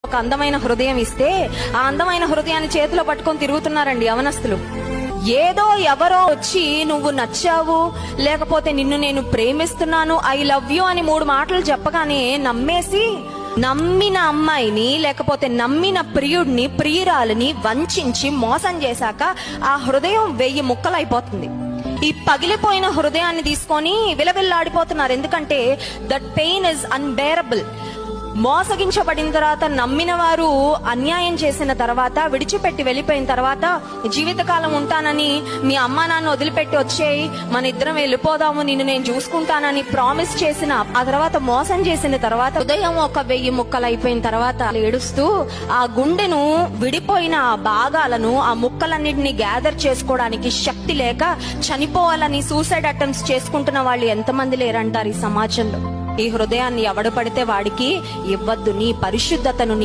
ఒక అందమైన హృదయం ఇస్తే ఆ అందమైన హృదయాన్ని చేతిలో పట్టుకొని తిరుగుతున్నారండి యవనస్తులు. ఏదో ఎవరో వచ్చి నువ్వు నచ్చావు, లేకపోతే నిన్ను నేను ప్రేమిస్తున్నాను, ఐ లవ్ యూ అని 3 మాటలు చెప్పగానే నమ్మేసి నమ్మిన అమ్మాయిని లేకపోతే నమ్మిన ప్రియుడిని ప్రియురాలిని వంచించి మోసం చేశాక ఆ హృదయం 1000 ముక్కలైపోతుంది. ఈ పగిలిపోయిన హృదయాన్ని తీసుకొని విలవిల్లాడిపోతున్నారు. ఎందుకంటే దట్ పెయిన్ ఇస్ అన్బేరబుల్. మోసగించబడిన తర్వాత, నమ్మిన వారు అన్యాయం చేసిన తర్వాత, విడిచిపెట్టి వెళ్ళిపోయిన తర్వాత, జీవితకాలం ఉంటానని మీ అమ్మా నాన్న వదిలిపెట్టి వచ్చేయి, మన ఇద్దరం వెళ్ళిపోదాము, నిన్ను నేను చూసుకుంటానని ప్రామిస్ చేసిన ఆ తర్వాత మోసం చేసిన తర్వాత హృదయం ఒక 1000 ముక్కలు అయిపోయిన తర్వాత ఏడుస్తూ ఆ గుండెను విడిపోయిన ఆ భాగాలను ఆ ముక్కలన్నిటిని గ్యాదర్ చేసుకోవడానికి శక్తి లేక చనిపోవాలని సూసైడ్ అటెంప్ట్స్ చేసుకుంటున్న వాళ్ళు ఎంతమంది లేరంటారు ఈ సమాజంలో. ఈ హృదయాన్ని ఎవడు పడితే వాడికి ఇవ్వద్దు. నీ పరిశుద్ధతను, నీ